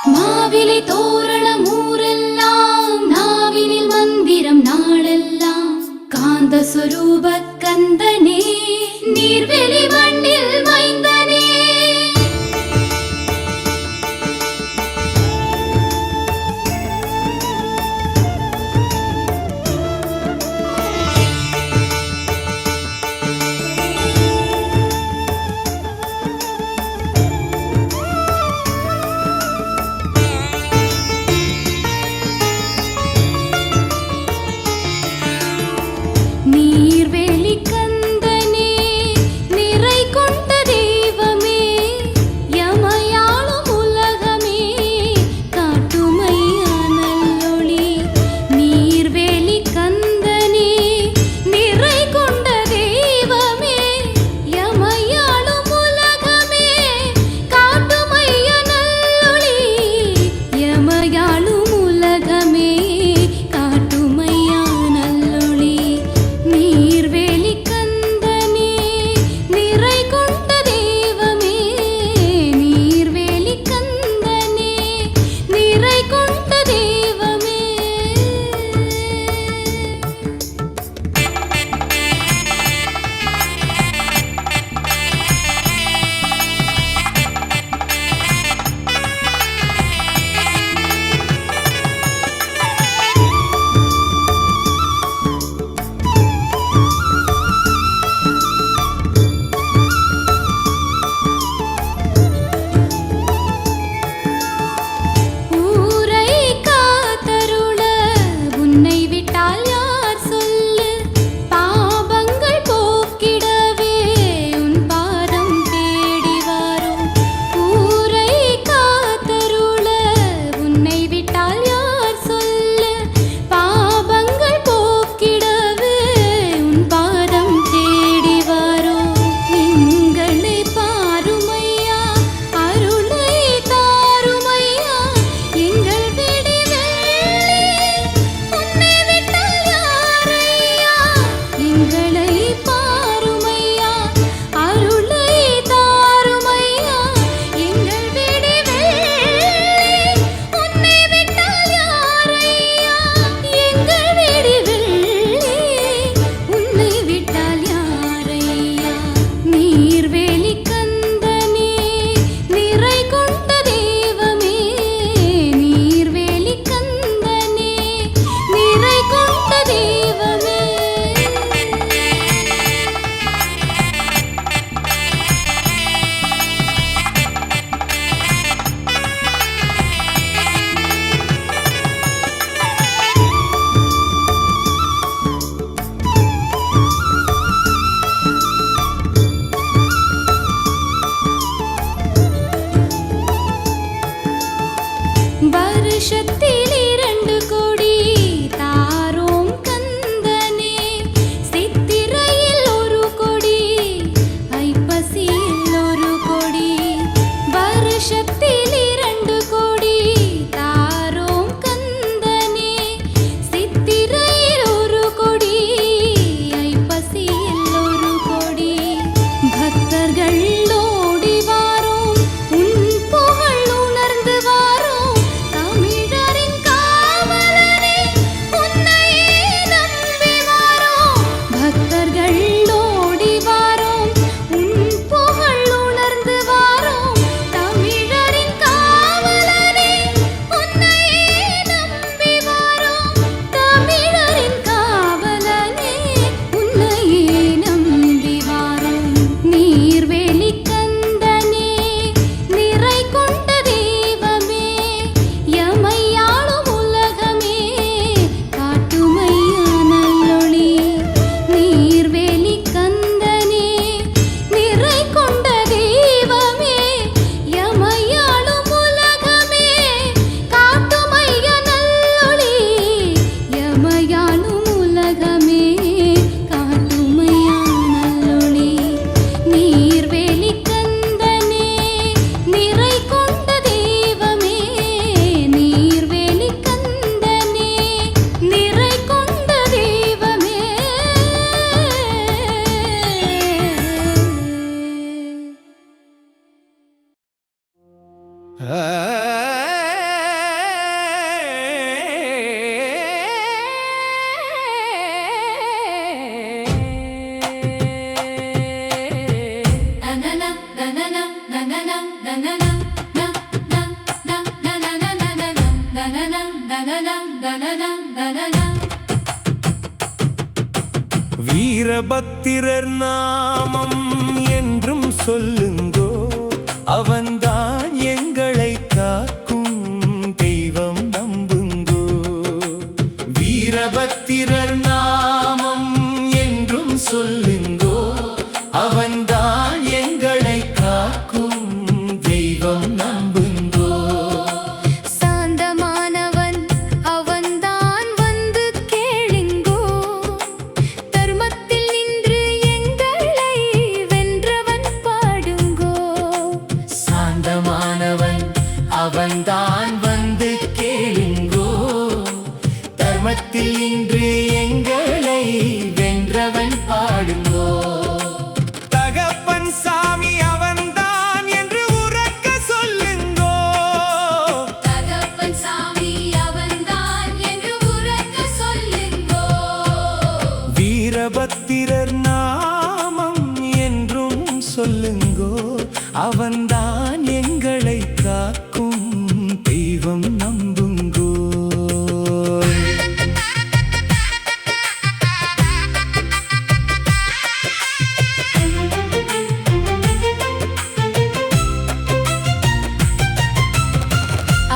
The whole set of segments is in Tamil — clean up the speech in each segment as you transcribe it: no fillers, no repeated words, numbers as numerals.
மாவிலை தோரணம் ஊரெல்லாம் நாவினில் மந்திரம் நாளெல்லாம் காந்த சொரூப கந்தனே நீர்வெளி மண்ணில் மைந்தனே நீர்வேலி கந்தனே நிறை கொண்ட தெய்வமே யமயாளும் உலகமே காட்டுமையா நல்லொளி நீர்வேலி கந்தனே நிறை கொண்ட தெய்வமே யமயாளும் உலகமே காட்டுமையா நல்லொளி யமயாளும் உலகமே காட்டுமையா நல்லொளி நீர்வேலி கந்தனே நிறை கொண்ட தெய்வமே நீர்வேலி கந்தனே நிறை கொண்ட தெய்வமே ஊரை காத்தருள உன்னை விட்டால் யார் சொல்லு பாபங்கள் போக்கிடவே உன் பாதம் தேடி வரும் ஊரை காத்தருள உன்னை விட்டால் யார் சொல்லு பாபங்கள் போக்கிடவே உன் பாதம் தேடி வரும் எங்களை பாருமையா அருளை தாருமையா எங்கள் விடிவெள்ளி உன்னை விட்டால் யாரையா எங்களை பாருமையா அருளை தாருமையா எங்கள் விடிவெள்ளி உன்னை விட்டால் யாரையா எங்கள் விடிவெள்ளி உன்னை விட்டால் யாரையா நீர்வேலி கந்தனே நிறை கொண்ட தெய்வமே நீர்வேலி கந்தனே நிறை கொண்ட தெய்வமே வருஷத்தில் 2 கோடி தாரோம் கந்தனே சித்திரையில் 1 கோடி ஐப்பசியில் 1 கோடி வருஷத்தில் 2 கோடி தாரோம் கந்தனே சித்திரையில் 1 கோடி ஐப்பசியில் 1 கோடி பக்தர்கள் ஓடி வாரோம் உன் புகழ் உணர்ந்து வாரோம் தமிழரின் காவலனே உன்னையே நம்பி வாரோம் பக்தர்கள் ஓடி வாரோம் உன் புகழ் உணர்ந்து வாரோம் தமிழரின் காவலனே உன்னையே நம்பி வாரோம் தமிழரின் காவலனே உன்னையே நம்பி வாரோம் நீர்வேலி கந்தனே நிறை கொண்ட தெய்வமே யமையாளும் உலகமே காட்டுமையா நல்லொளி நீர்வேலி கந்தனே நிறை கொண்ட தெய்வமே யமையாளும் உலகமே காட்டுமையா நல்லொளி யமையாளும் உலகமே காட்டுமையா நல்லொளி நீர்வேலி கந்தனே நிறை கொண்ட தெய்வமே நீர்வேலி கந்தனே நிறை கொண்ட தெய்வமே ஆ வீரபத்திரர் நாமம் என்றும் சொல்லுங்கோ, அவன்தான் எங்களை காக்கும் தெய்வம் நம்புங்கோ. வீரபத்திரர் நாமம் என்றும் சொல்லுங்கோ, அவன்தான் எங்களை காக்கும் தெய்வம் நம்புங்கோ. சாந்தமானவன் அவன்தான் வந்து கேளுங்கோ, தர்மத்தில் நின்று எங்களை வென்றவன் பாடுங்கோ. சாந்தமானவன் அவன்தான் வந்து கேளுங்கோ, தர்மத்தில் நின்று எங்களை வென்றவன் பாடுங்கோ. தகப்பன் சாமி அவன்தான் என்று உரக்க சொல்லுங்கோ, தகப்பன் சாமி அவன்தான் என்று உரக்க சொல்லுங்கோ. வீரபத்திரர் நாமம் என்றும் சொல்லுங்கோ, அவன்தான் எங்களை காக்கும் தெய்வம் நம்புங்கோ.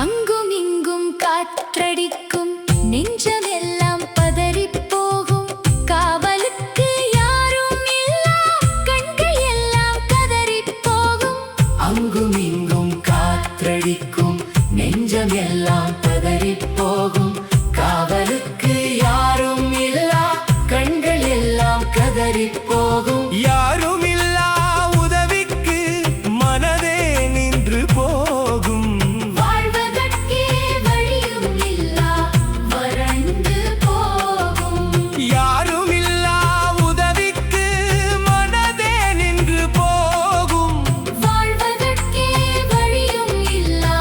அங்கும் இங்கும் காற்றடிக்கும், நெஞ்சமெல்லாம் பதறிப் போகும், காவலுக்கு யாரும் இல்லா கண்கள் எல்லாம் கதறிப் போகும். அங்கும் இங்கும் காற்றடிக்கும், நெஞ்சம் எல்லாம் பதறிப் போகும், காவலுக்கு யாரும் இல்லா கண்கள் எல்லாம் கதறிப் போகும். யாரும் இல்லா உதவிக்கு மனதே நின்று போகும், வாழ்வதற்கே வழியும் இல்லா வறண்டு போகும். யாரும் இல்லா உதவிக்கு மனதே நின்று போகும். வாழ்வதற்கே வழியும் இல்லா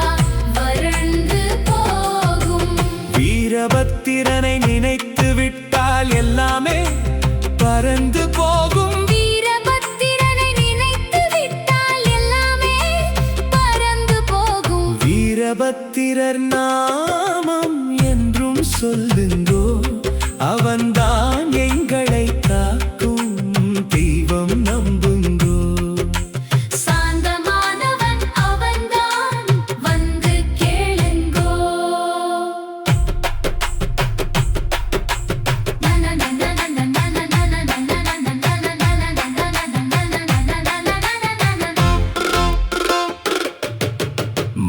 வறண்டு போகும். வீரபத்திரனை நினைத்து விட்டால் எல்லாமே பறந்து போகும். வீரபத்திரனை நினைத்து விட்டால் எல்லாமே பறந்து போகும். வீரபத்திரர் நாமம் என்றும் சொல்லுங்கோ, அவன்தான் எங்களை காக்கும் தெய்வம் நம்புங்கோ. சாந்தமானவன் அவன்தான் வந்து கேளுங்கோ.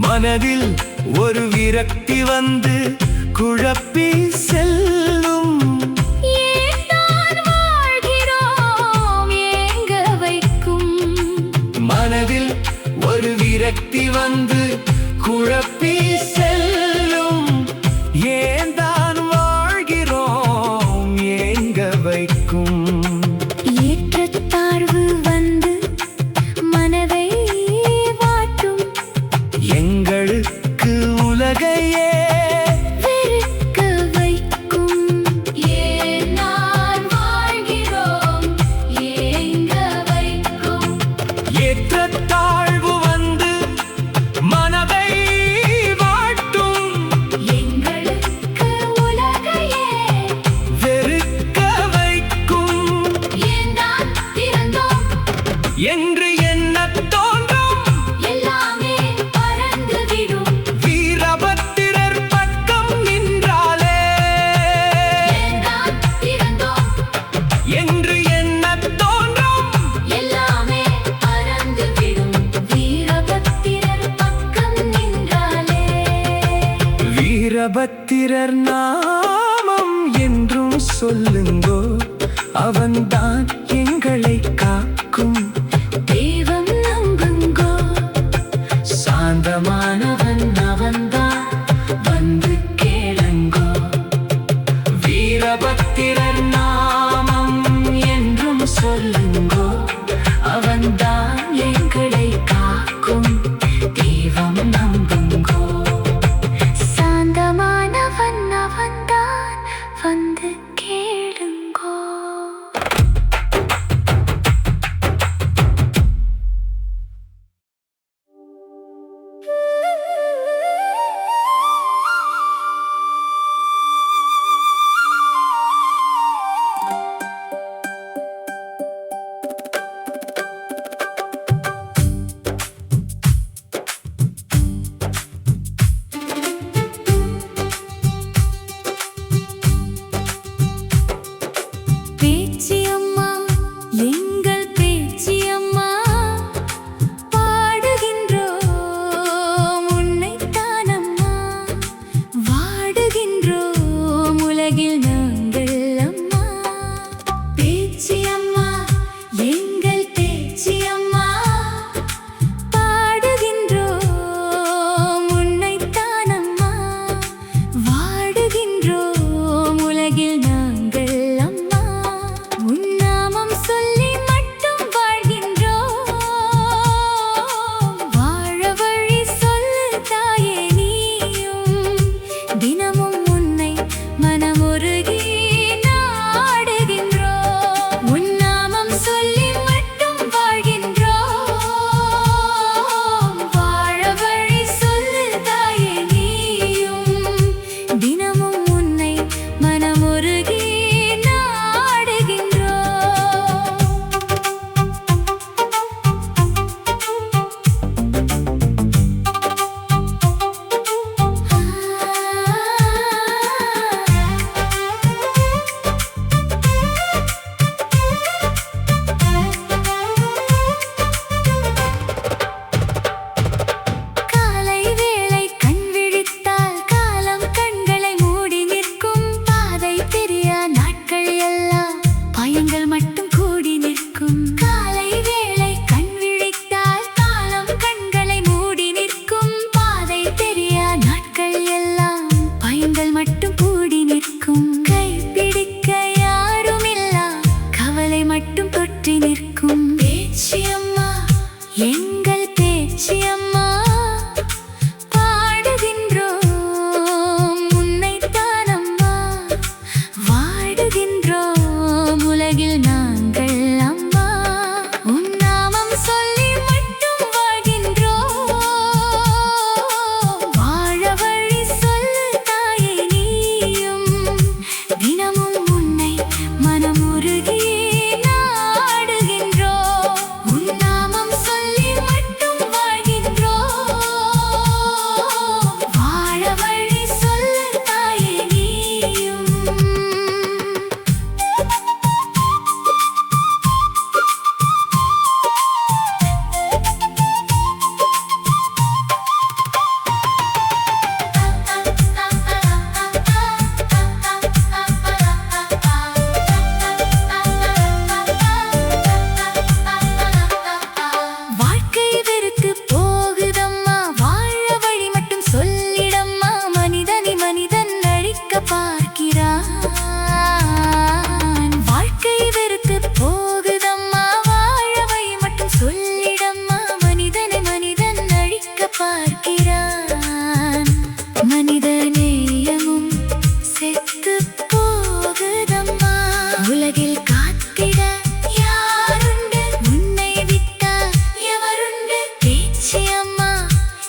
மனதில் ஒரு விரக்தி வந்து குழப்பி செல்லும், ஏன் தான் வாழ்கிறோம் ஏங்க வைக்கும். மனதில் ஒரு விரக்தி வந்து குழப்பி செல்லும், ஏன் தான் வாழ்கிறோம் ஏங்க வைக்கும். ஏற்றத்தாழ்வு வந்து மனதை வாட்டும், எங்களுக்கு உலகையே வெறுக்க வைக்கும். ஏன் நான் வாழ்கிறோம் ஏங்க வைக்கும். ஏற்றத்தாழ்வு வந்து மனதை வாட்டும், எங்களுக்கு உலகையே வெறுக்க வைக்கும். ஏன் தான் பிறந்தோம் என்று எண்ணத் தோன்றும், எல்லாமே பறந்துவிடும். வீரபத்திரர் பக்கம் நின்றாலே. ஏன் தான் பிறந்தோம் என்று எண்ணத் தோன்றும், எல்லாமே பறந்துவிடும். வீரபத்திரர் பக்கம் நின்றாலே. வீரபத்திரர் நாமம் என்றும் சொல்லுங்கோ, அவன்தான் எங்களை காக்கும் தெய்வம் நம்புங்கோ. சாந்தமானவன் அவன்தான் வந்து கேளுங்கோ. வீரபத்திரர் நாமம் என்றும் சொல்லுங்கோ, அவன்தான் எங்களை காக்கும் தெய்வம் நம்புங்கோ. சாந்தமானவன் அவன்தான் வந்து கேளுங்கோ.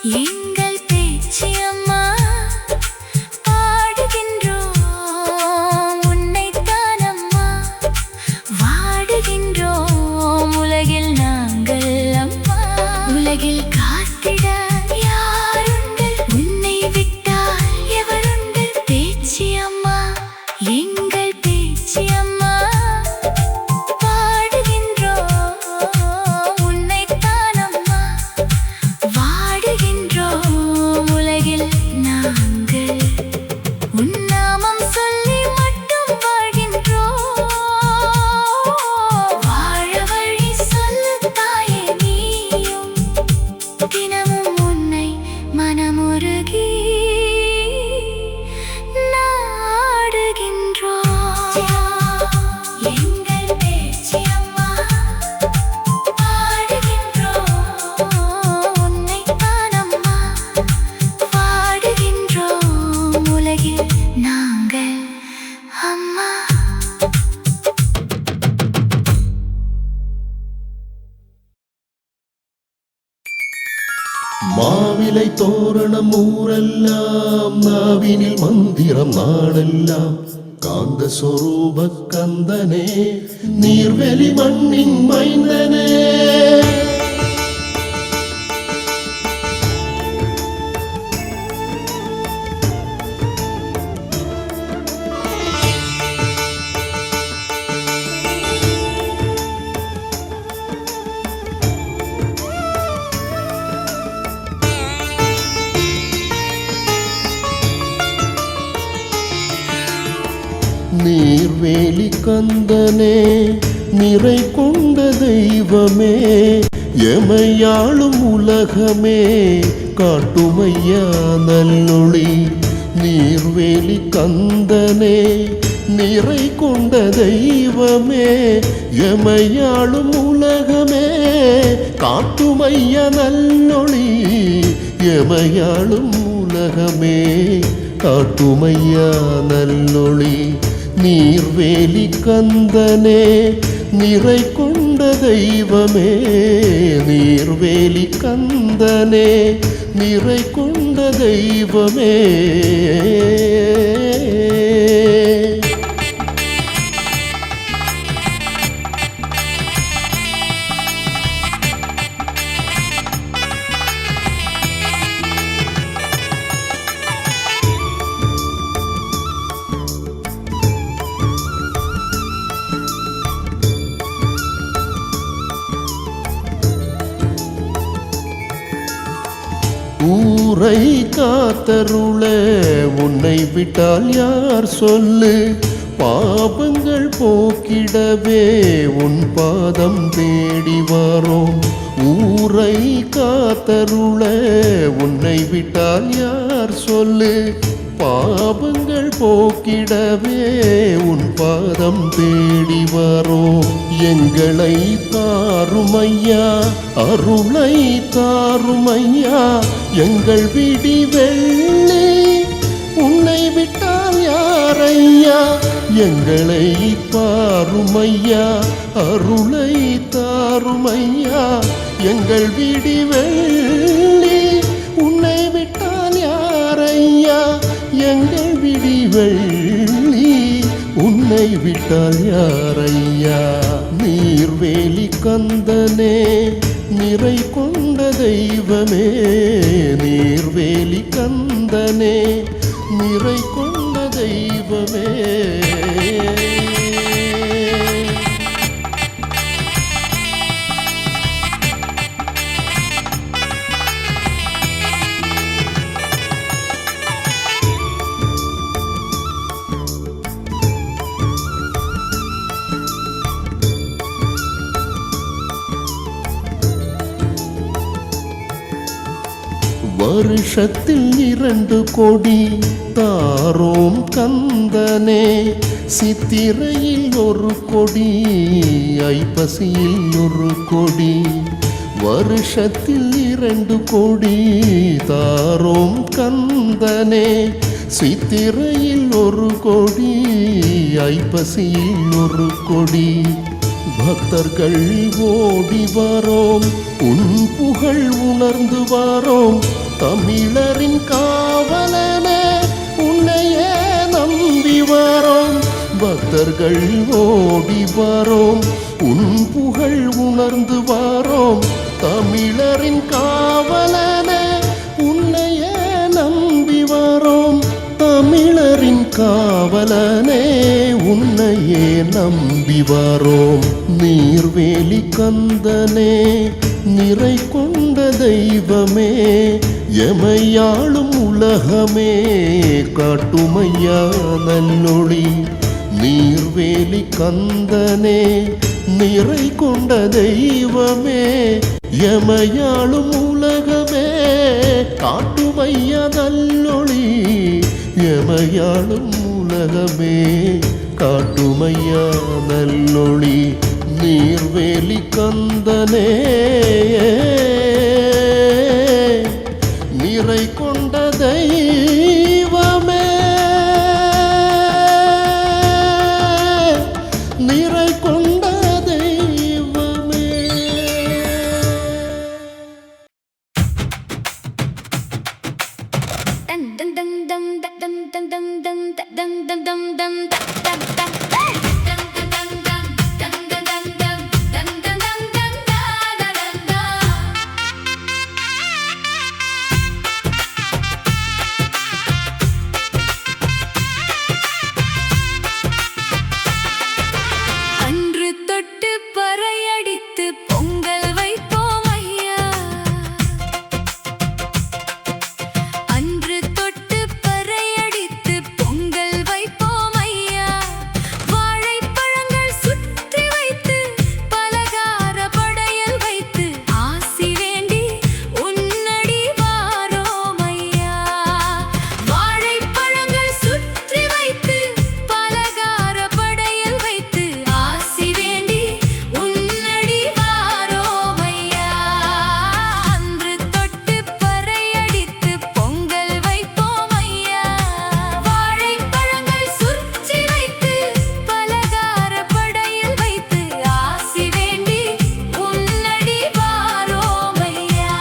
எங்கள் பேச்சு அம்மா பாடுகின்றோம் உன்னைத்தான் அம்மா வாடுகின்றோம் உலகில் நாங்கள் அம்மா உலகில் காத்திட யாருண்டு உன்னை விட்டால் எவருண்டு பேச்சு அம்மா எங்கள் பேச்சு அம்மா பாடுகின்றோம் உன்னைத்தான் அம்மா வாடுகின்றோம் உலகில் நாங்கள் உன் நாமம் சொல்லி மட்டும் வாழ்கின்றோம் வாழ வழி சொல்லு தாயே நீயும் தினமும் உன்னை மனமுருகி நாடுகின்றோம் எங்கள் பேச்சு அம்மா பாடுகின்றோம் உன்னைத்தான் அம்மா வாடுகின்றோம் உலகில் நாங்கள் அம்மா மாவிலை தோரணம் ஊரெல்லாம் நாவினில் மந்திரம் நாடெல்லாம் காந்த சொரூப கந்தனே நீர்வெளி மண்ணின் மைந்தனே நீர்வேலி கந்தனே நிறை கொண்ட தெய்வமே எமையாளும் உலகமே காட்டுமையா நல்லொளி நீர்வேலி கந்தனே நிறை கொண்ட தெய்வமே எமையாளும் உலகமே காட்டுமையா நல்லொளி எமையாளும் உலகமே காட்டுமையா நல்லொளி நீர்வேலி கந்தனே நிறை கொண்ட தெய்வமே நீர்வேலி கந்தனே நிறை கொண்ட தெய்வமே ஊரை காத்தருள உன்னை விட்டால் யார் சொல்லு பாபங்கள் போக்கிடவே உன் பாதம் தேடி வரோம் ஊரை காத்தருள உன்னை விட்டால் யார் சொல்லு பாபங்கள் போக்கிடவே உன் பாதம் தேடி வரோம் எங்களை தாருமையா அருளை தாருமையா எங்கள் விடி வெள்ளி உன்னை விட்டால் யாரையா எங்களை பாருமையா அருளை தாருமையா எங்கள் விடி வெள்ளி உன்னை விட்டால் யாரையா எங்கள் விடி வெள்ளி உன்னை விட்டால் யாரையா நீர்வேலி கந்தனே நிறை கொண்ட தெய்வமே நீர்வேலி கந்தனே நிறை கொண்ட தெய்வமே வருஷத்தில் 2 கொடி தாரோம் கந்தனே சித்திரையில் 1 கொடி ஐப்பசியில் 1 கொடி வருஷத்தில் 2 கொடி தாரோம் கந்தனே சித்திரையில் 1 கொடி ஐப்பசியில் 1 கொடி பக்தர்கள் ஓடி வரோம் உன் புகழ் உணர்ந்து வரோம் தமிழரின் காவலனே உன்னையே நம்பி வரோம் பக்தர்கள் ஓடி வரோம் உன் புகழ் உணர்ந்து வரோம் தமிழரின் காவலனே உன்னையே நம்பி வரோம் தமிழரின் காவலனே உன்னையே நம்பி வரோம் நீர்வேலி கந்தனே நிறை கொண்ட தெய்வமே எமையாளும் உலகமே காட்டுமையா நல்லொளி நீர்வேலி கந்தனே நிறை கொண்ட தெய்வமே எமையாளும் உலகமே காட்டுமையா நல்லொளி எமையாளும் உலகமே காட்டுமையா நல்லொளி நீர்வேலி கந்தனே நிறை கொண்ட தெய்வமே நிறை கொண்ட தெய்வமே dum dum dum dum dum dum dum dum dum dum dum அன்று தொட்டு பறையடித்து பொங்கல் வைப்போம் ஐயா அன்று தொட்டு பறையடித்து பொங்கல் வைப்போம் ஐயா வாழைப்பழங்கள் சுற்றி வைத்து பலகார படையல் வைத்து ஆசி வேண்டி உன்னடி வாரோம் ஐயா வாழைப்பழங்கள் சுற்றி வைத்து பலகார படையல் வைத்து ஆசி வேண்டி உன்னடி வாரோம் ஐயா அன்று தொட்டு பறையடித்து பொங்கல் வைப்போம் ஐயா வாழைப்பழங்கள் சுற்றி வைத்து பலகார படையல் வைத்து ஆசி வேண்டி உன்னடி வாரோம் ஐயா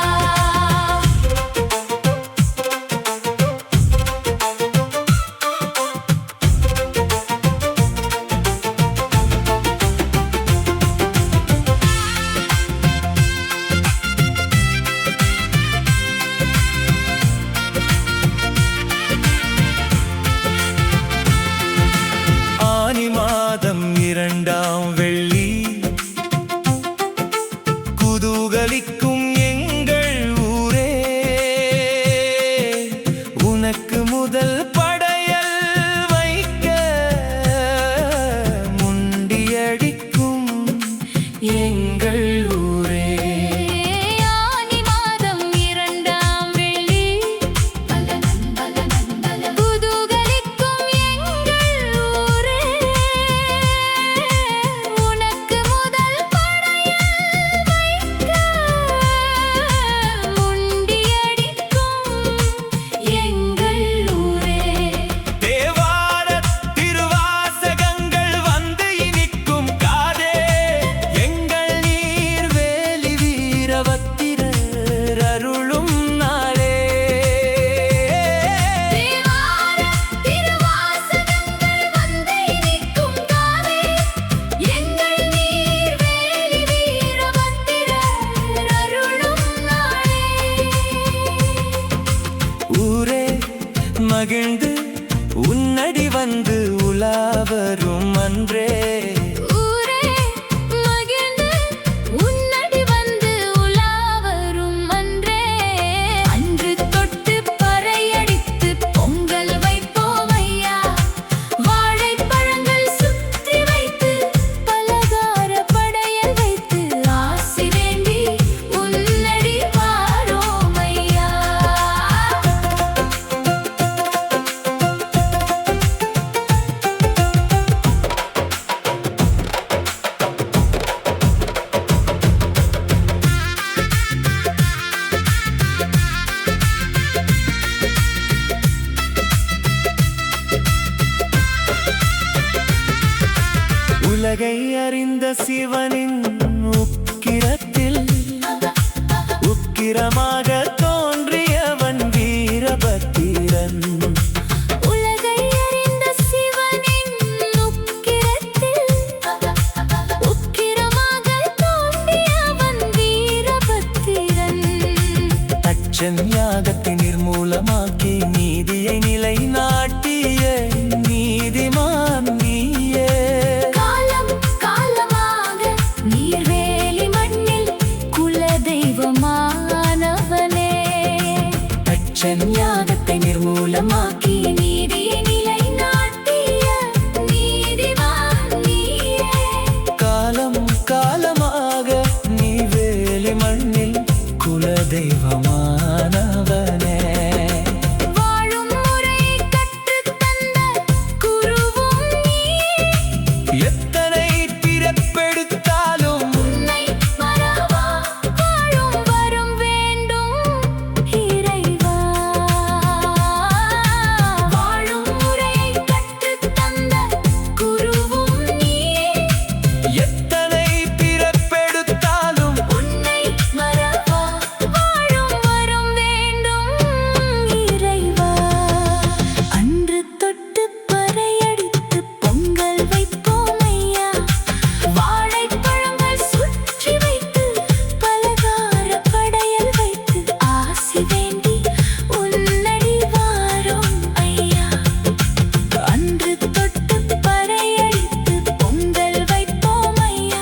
ஆனி மாதம் 2ஆம் வெள்ளி குதூகலிக்கும் எங்கள் ஊரே உனக்கு முதல் படையல் வைக்க முண்டியடிக்கும் எங்கள் ஊரே ஆனி மாதம் 2ஆம் வெள்ளி குதூகலிக்கும் எங்கள் ஊரே உனக்கு முதல் படையல் வைக்க முண்டியடிக்கும் எங்கள் ஊரே தேவாரத் திருவாசகங்கள் வந்து இனிக்கும் காதே எங்கள் நீர்வேலி வீரபத்திரர் அருளும் நாளே தேவாரத் திருவாசகங்கள் வந்து இனிக்கும் காதே எங்கள் நீர்வேலி வீரபத்திரர் அருளும் நாளே ஊரே மகிழ்ந்து உன்னடி வந்து உலாவரும் அன்றே ஊரே மகிழ்ந்து உன்னடி வந்து உலாவரும் அன்றே அன்று தொட்டு பறையடித்து பொங்கல் வைப்போம் ஐயா வாழைப்பழங்கள் சுற்றி வைத்து பலகார படையல் வைத்து ஆசி வேண்டி உன்னடி வாரோம் ஐயா உலகை அறிந்த சிவனின் உக்கிரத்தில் உக்கிரமாக தோன்றியவன் தச்சன் யாகத்தை நிர்மூலமாக்கி நீதியை நிலைநாட்டிய நீதிமான் நீயே. காலம் காலமாக நீர்வேலி மண்ணில் குல தெய்வமானவனே. தச்சன் யாகத்தை நிர்மூலமாக்கி நீதியை நிலைநாட்டிய நீதிமான் நீயே. காலம் காலமாக நீ வேலி மண்ணில் குல தெய்வமானவனே. வாழும் முறையை கற்றுத் தந்த குருவும் நீயே. எத்தனை பிறப்பெடுத்தாலும் உன்னை மறவா வாழும் வரம் வேண்டும் இறைவா. வாழும் முறையை கற்றுத் தந்த குருவும் நீயே. எத்தனை பிறப்பெடுத்தாலும் உன்னை மறவா வாழும் வரம் வேண்டும் இறைவா. அன்று தொட்டு பறையடித்து பொங்கல் வைப்போம் ஐயா. வாழைப்பழங்கள் சுற்றி வைத்து பலகார படையல் வைத்து ஆசி வேண்டி உன்னடி வாரோம் ஐயா. அன்று தொட்டு பறையடித்து பொங்கல் வைப்போம் ஐயா.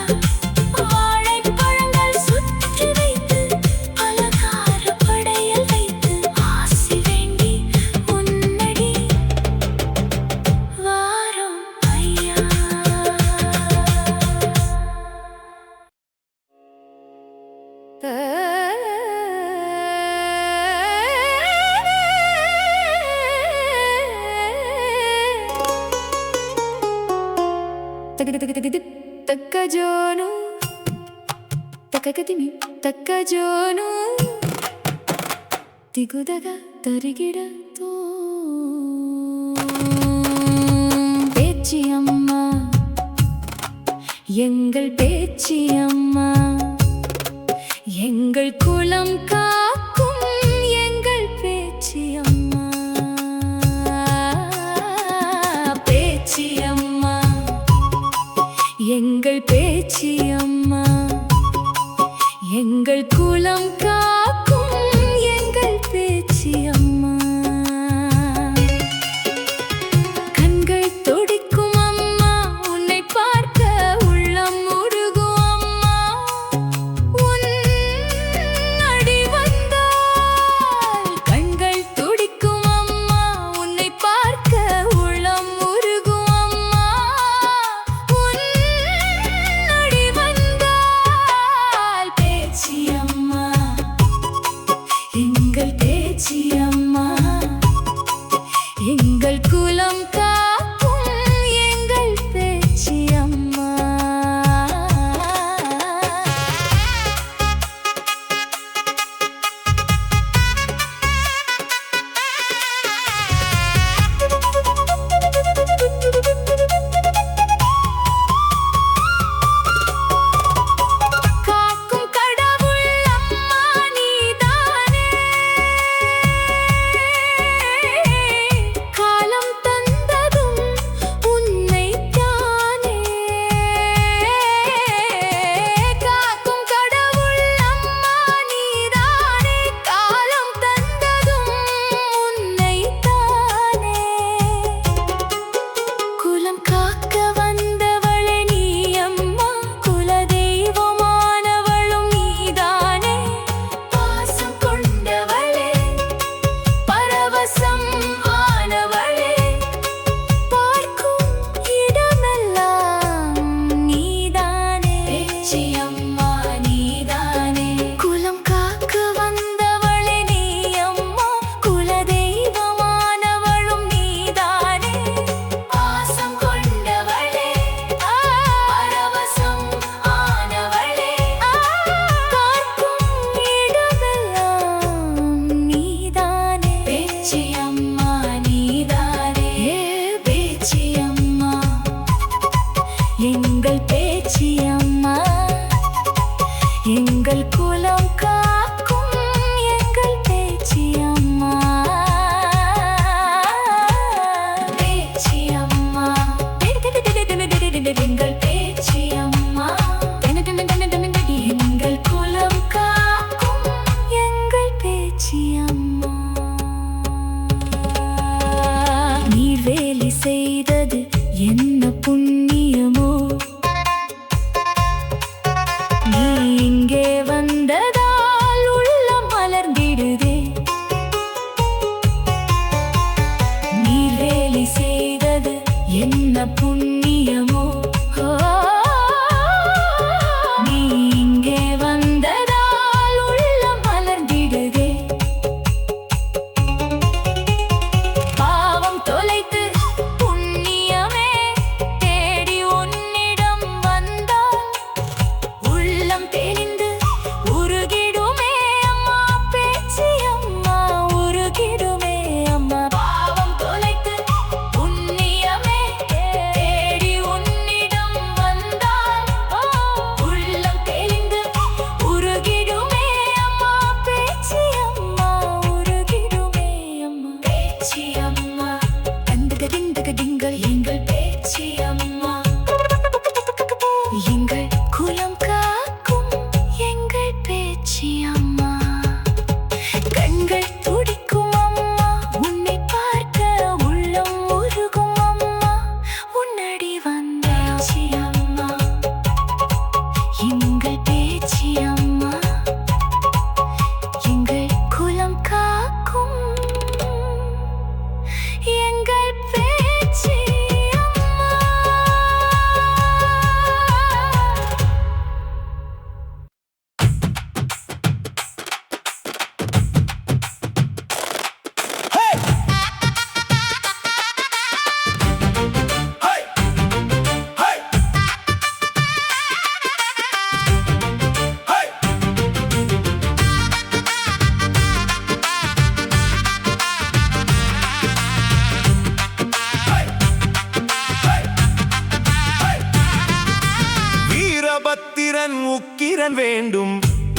வாழைப்பழங்கள் சுற்றி வைத்து பலகார படையல் வைத்து ஆசி வேண்டி உன்னடி வாரோம் ஐயா. ತಕ್ಕಜೋನು ತಕ್ಕಕತಿಮಿ ತಕ್ಕಜೋನು திகுதக தருகிட பேச்சி அம்மா எங்கள் பேச்சி அம்மா. எங்கள் குலம் காக்கும் எங்கள் பேச்சி அம்மா. பேச்சி அம்மா எங்கள் பேச்சி அம்மா. எங்கள் குலம் காக்கும் எங்கள் பேச்சி அம்மா. கண்கள் துடிக்கும் அம்மா உன்னை பார்க்க உள்ளம் உருகும் அம்மா. உன் அடி வந்தால் கண்கள் துடிக்கும் அம்மா உன்னை பார்க்க உள்ளம் உருகும் அம்மா. உன் அடி வந்தால் பேச்சி அம்மா எங்கள் பேச்சி அம்மா. எங்கள் குலம் காக்கும் எங்கள் பேச்சி அம்மா. காக்கும் கடவுள் அம்மா நீதானே. பேச்சியம்மா. நீர்வேலி செய்தது என்ன புண்ணியமோ, நீ இங்கே வந்ததால் உள்ளம் மலர்ந்திடுதே. நீர்வேலி செய்தது என்ன புண்ணியமோ, நீ இங்கே வந்ததால் உள்ளம் மலர்ந்திடுதே. பாவம் தொலைத்து புண்ணியமே தேடி உன்னிடம் வந்தால் உள்ளம் தெளிந்து உருகிடுமே அம்மா பேச்சியம்மா, உருகிடுமே அம்மா. பாவம் தொலைத்து புண்ணியமே தேடி உன்னிடம் வந்தால் உள்ளம் தெளிந்து உருகிடுமே அம்மா பேச்சியம்மா, உருகிடுமே அம்மா பேச்சியம்மா. தந்தகதிந்தகதிங்கள் எங்கள் பேச்சியம்மா, எங்கள் குலம் காக்கும் எங்கள் பேச்சியம்மா. கண்கள் துடிக்கும் அம்மா, உன்னை பார்க்க உள்ளம் உருகும் அம்மா. உன்னடி வந்த பேச்சியம்மா, எங்கள் பேச்சியம்மா, எங்கள் குலம் காக்கும் எங்கள் பேச்சியம்மா. வீரபத்திரன் உக்கிரன் வேண்டும்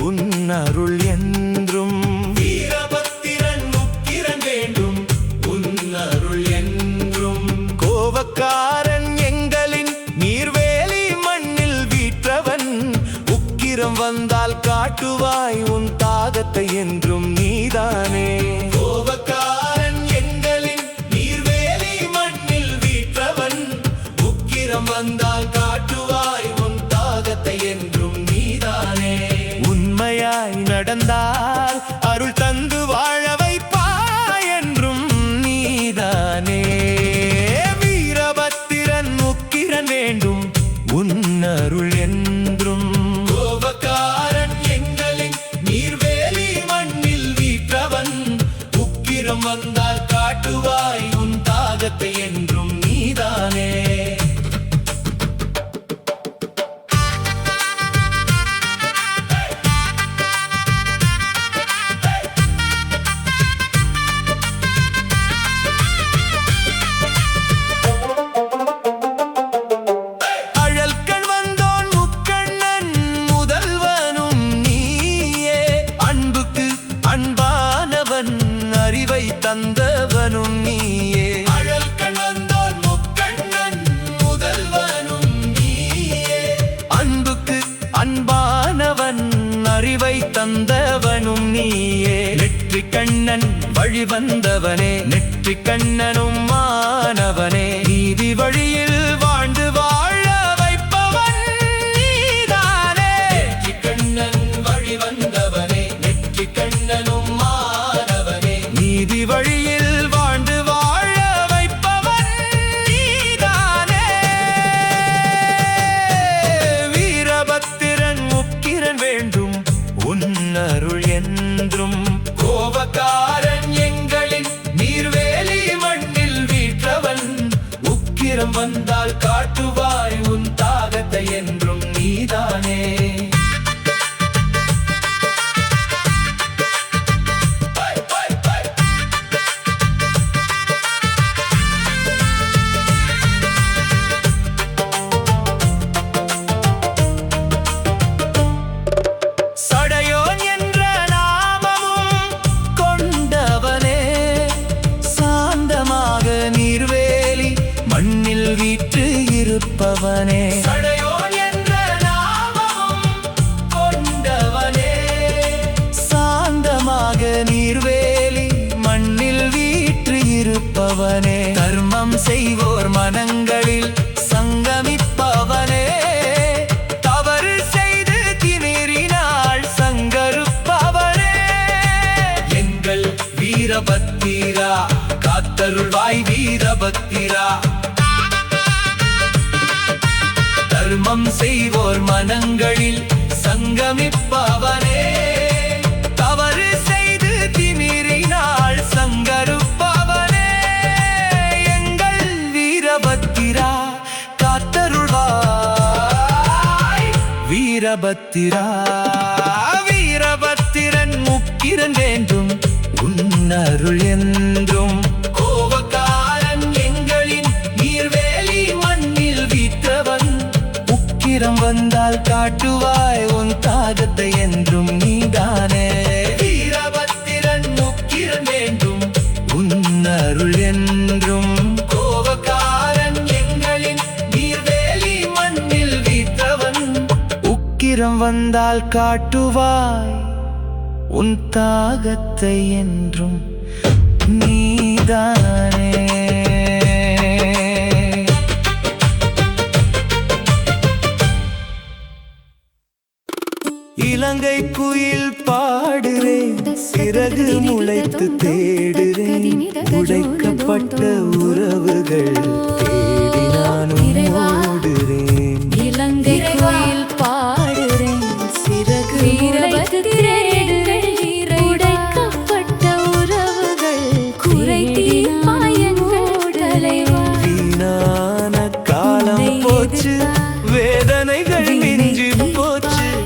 உன் அருள் என்றும். வீரபத்திரன் உக்கிரன் வேண்டும் உன் அருள் என்றும். கோபக்காரன் எங்களின் நீர்வேலி மண்ணில் வீற்றவன், உக்கிரம் வந்தால் காட்டுவாய் உன் தாகத்தை என்றும் நீதானே. கோபக்காரன் எங்களின் நீர்வேலி மண்ணில் வீற்றவன், உக்கிரம் வந்தால் காட்டுவாய் உன் தாகத்தை என்றும் நீதானே. உண்மையாய் நடந்தால் அருள் தந்து வாழ வைப்பாய் என்றும் நீதானே. வீரபத்திரன் உக்கிரன் வேண்டும் உன் அருள் என்றும். கோபக்காரன் எங்களின் நீர்வேலி மண்ணில் வீற்றவன், உக்கிரம் வந்தால் காட்டுவாய் உன் தாகத்தை என்றும் நீதானே. அழல்கண் வந்தோன் முக்கண்ணன் முதல்வனும் நீயே, அன்புக்கு அன்பானவன் அறிவை தந்தவனும் நீயே. அழல்கண் வந்தோன் முக்கண்ணன் முதல்வனும் நீயே, அன்புக்கு அன்பானவன் அறிவை தந்தவனும் நீயே. நெற்றி கண்ணன் வழி வந்தவனே, நெற்றி கண்ணனும் மாணவனே, நீதி வழியில் வாழ்ந்து வாழ வைப்பவன் நீதானே. நெற்றி கண்ணன் வழி வந்தவனே, நெற்றி கண்ணனும் மாணவனே, நீதி வழியில் வாழ்ந்து வாழ வைப்பவன் நீதானே. வீரபத்திரன் உக்கிரன் வேண்டும் உன் அருள் என்றும். கோபக்காரன் எங்களின் நீர்வேலி மண்ணில் வீற்றவன், உக்கிரம் வந்தால் காட்டுவாய் உன் தாகத்தை என்றும் நீதானே. சடையோன் என்ற நாமமும் கொண்டவனே, சாந்தமாக நீர்வேலி மண்ணில் வீற்று இருப்பவனே. சடையோன் என்ற நாமமும் கொண்டவனே, சாந்தமாக நீர்வேலி நிற்பவனே, தர்மம் செய்வோர் மனங்களில் சங்கமிப்பவனே, தவறு செய்து திமிரினால் சங்கருப்பவனே, எங்கள் வீரபத்திரா காத்தருள்வாய் வீரபத்திரா. தர்மம் செய்வோர் மனங்களில் சங்கமிப்பவனே, தவறு செய்து திமிரினால் சங்கருப்பவனே, எங்கள் வீரபத்திரா காத்தருள்வாய் வீரபத்திரா. வீரபத்திரன் முக்கிரன் வேண்டும் உன்னருள் என்றும், கோபக்காரன் எங்களின் நீர்வேலி மண்ணில் வீற்றவன், உக்கிரம் வந்தால் காட்டுவாய் உன் தாகத்தை என்றும் நீதானே. வீரபத்திரன் முக்கிரன் வேண்டும் உன்னருள் என்றும், கோபக்காரன் எங்களின் நீர்வேலி மண்ணில் வீற்றவன், உக்கிரம் வந்தால் காட்டுவாய் உன் தாகத்தை என்றும் நீதானே. இலங்கை குயில் பாடுறேன், சிறகு முளைத்து தேடுறேன், உடைக்கப்பட்ட உறவுகள்